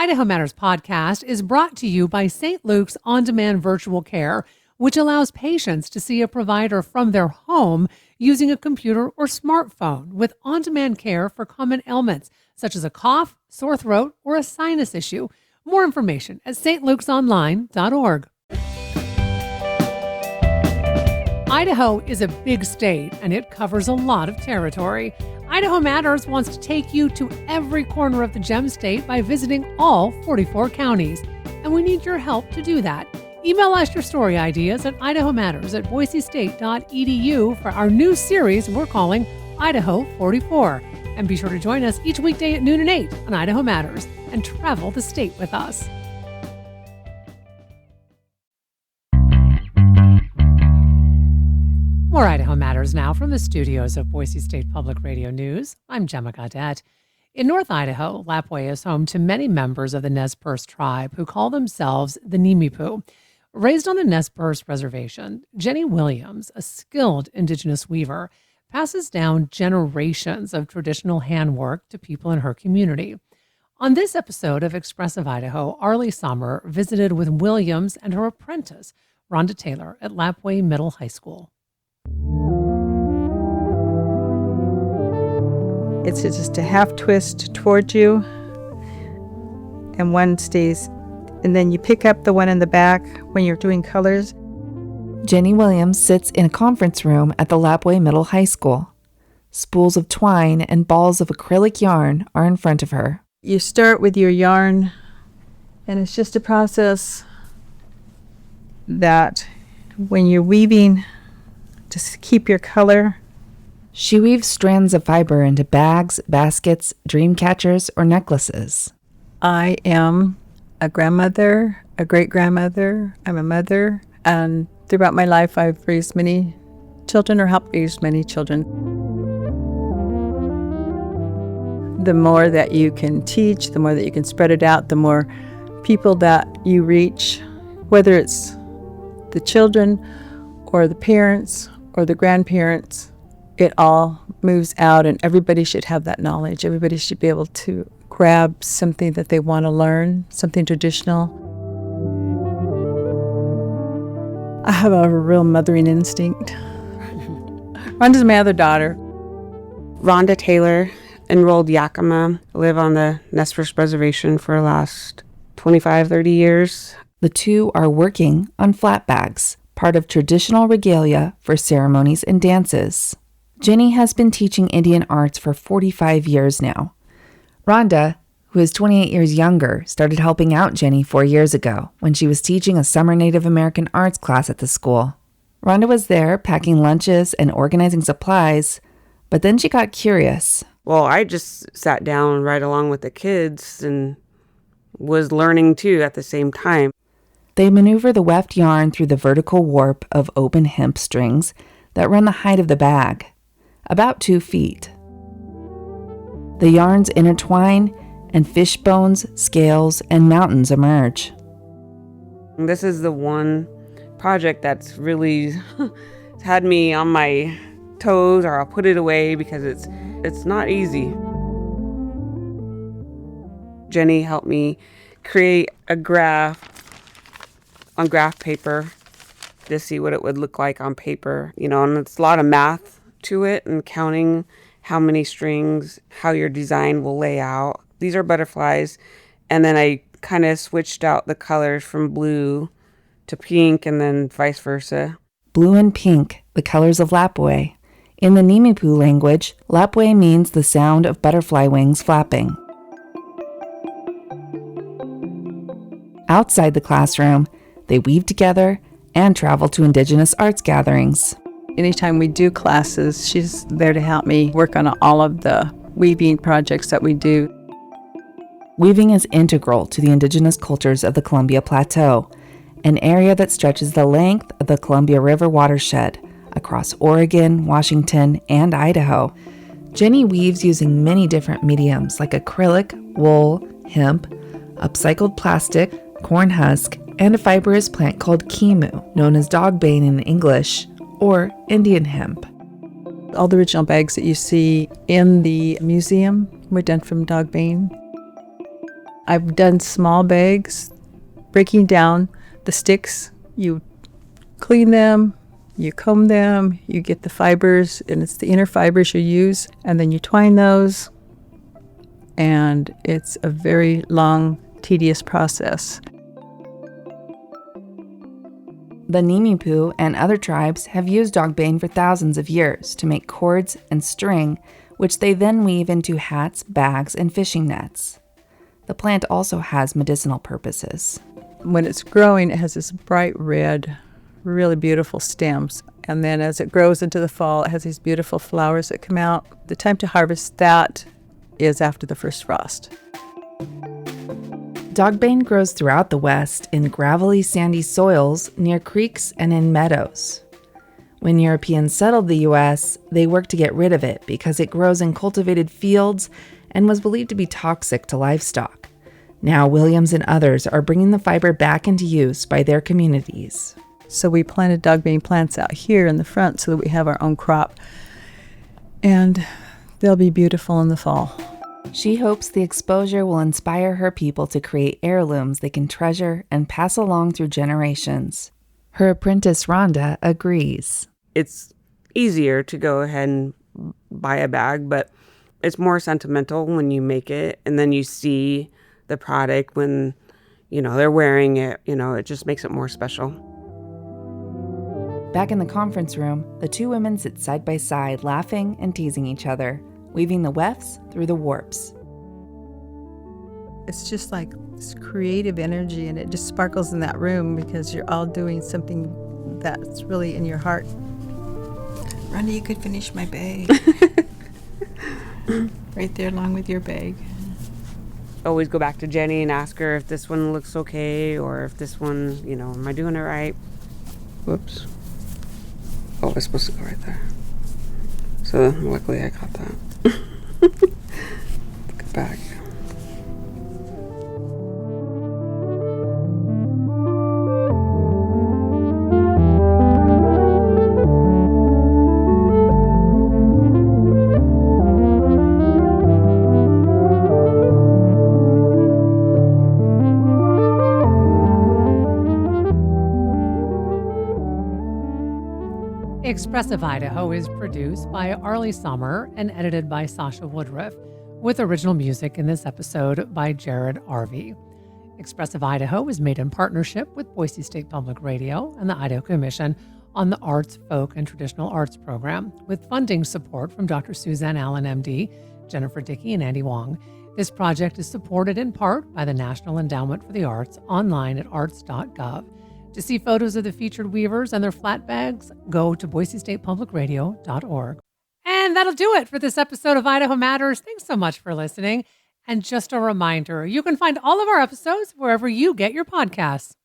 Idaho Matters podcast is brought to you by St. Luke's On-Demand Virtual Care, which allows patients to see a provider from their home using a computer or smartphone with on-demand care for common ailments, such as a cough, sore throat, or a sinus issue. More information at stlukesonline.org. Idaho is a big state, and it covers a lot of territory. Idaho Matters wants to take you to every corner of the Gem State by visiting all 44 counties, and we need your help to do that. Email us your story ideas at idahomatters@boisestate.edu for our new series we're calling Idaho 44. And be sure to join us each weekday at noon and 8 on Idaho Matters and travel the state with us. More Idaho Matters now from the studios of Boise State Public Radio News. I'm Gemma Gaudette. In North Idaho, Lapwai is home to many members of the Nez Perce tribe who call themselves the Nimipu. Raised on the Nez Perce reservation, Jenny Williams, a skilled Indigenous weaver, passes down generations of traditional handwork to people in her community. On this episode of Expressive Idaho, Arlie Sommer visited with Williams and her apprentice, Rhonda Taylor, at Lapwai Middle High School. It's just a half twist towards you, and one stays, and then you pick up the one in the back when you're doing colors. Jenny Williams sits in a conference room at the Lapwai Middle High School. Spools of twine and balls of acrylic yarn are in front of her. You start with your yarn, and it's just a process that when you're weaving, just keep your color. She weaves strands of fiber into bags, baskets, dream catchers, or necklaces. I am a grandmother, a great-grandmother, I'm a mother, and throughout my life I've raised many children or helped raise many children. The more that you can teach, the more that you can spread it out, the more people that you reach, whether it's the children or the parents or the grandparents, it all moves out, and everybody should have that knowledge. Everybody should be able to grab something that they want to learn, something traditional. I have a real mothering instinct. Rhonda's my other daughter. Rhonda Taylor, enrolled Yakima, live on the Nez Perce reservation for the last 25, 30 years. The two are working on flat bags, part of traditional regalia for ceremonies and dances. Jenny has been teaching Indian arts for 45 years now. Rhonda, who is 28 years younger, started helping out Jenny 4 years ago when she was teaching a summer Native American arts class at the school. Rhonda was there packing lunches and organizing supplies, but then she got curious. Well, I just sat down right along with the kids and was learning too at the same time. They maneuver the weft yarn through the vertical warp of open hemp strings that run the height of the bag, about 2 feet. The yarns intertwine, and fish bones, scales, and mountains emerge. This is the one project that's really had me on my toes, or I'll put it away because it's not easy. Jenny helped me create a graph on graph paper to see what it would look like on paper, and it's a lot of math to it and counting how many strings, how your design will lay out. These are butterflies, and then I kind of switched out the colors from blue to pink and then vice versa. Blue and pink, the colors of Lapwai. In the Nimipu language, Lapwai means the sound of butterfly wings flapping. Outside the classroom, they weave together and travel to Indigenous arts gatherings. Anytime we do classes, she's there to help me work on all of the weaving projects that we do. Weaving is integral to the Indigenous cultures of the Columbia Plateau, an area that stretches the length of the Columbia River watershed across Oregon, Washington, and Idaho. Jenny weaves using many different mediums like acrylic, wool, hemp, upcycled plastic, corn husk, and a fibrous plant called kimu, known as dogbane in English, or Indian hemp. All the original bags that you see in the museum were done from dogbane. I've done small bags, breaking down the sticks. You clean them, you comb them, you get the fibers, and it's the inner fibers you use, and then you twine those, and it's a very long, tedious process. The Nimipu and other tribes have used dogbane for thousands of years to make cords and string, which they then weave into hats, bags, and fishing nets. The plant also has medicinal purposes. When it's growing, it has this bright red, really beautiful stems. And then as it grows into the fall, it has these beautiful flowers that come out. The time to harvest that is after the first frost. Dogbane grows throughout the West in gravelly, sandy soils near creeks and in meadows. When Europeans settled the U.S., they worked to get rid of it because it grows in cultivated fields and was believed to be toxic to livestock. Now, Williams and others are bringing the fiber back into use by their communities. So we planted dogbane plants out here in the front so that we have our own crop. And they'll be beautiful in the fall. She hopes the exposure will inspire her people to create heirlooms they can treasure and pass along through generations. Her apprentice Rhonda agrees. It's easier to go ahead and buy a bag, but it's more sentimental when you make it and then you see the product when, they're wearing it. It just makes it more special. Back in the conference room, the two women sit side by side, laughing and teasing each other, weaving the wefts through the warps. It's just like this creative energy, and it just sparkles in that room because you're all doing something that's really in your heart. Rhonda, you could finish my bag. Right there along with your bag. Always go back to Jenny and ask her if this one looks okay or if this one, am I doing it right? Whoops. Oh, it's supposed to go right there. So luckily I got that. Go back. Expressive Idaho is produced by Arlie Sommer and edited by Sasha Woodruff, with original music in this episode by Jared Arvey. Expressive Idaho is made in partnership with Boise State Public Radio and the Idaho Commission on the Arts, Folk, and Traditional Arts Program, with funding support from Dr. Suzanne Allen, MD, Jennifer Dickey, and Andy Wong. This project is supported in part by the National Endowment for the Arts online at arts.gov. To see photos of the featured weavers and their flat bags, go to boisestatepublicradio.org. And that'll do it for this episode of Idaho Matters. Thanks so much for listening. And just a reminder, you can find all of our episodes wherever you get your podcasts.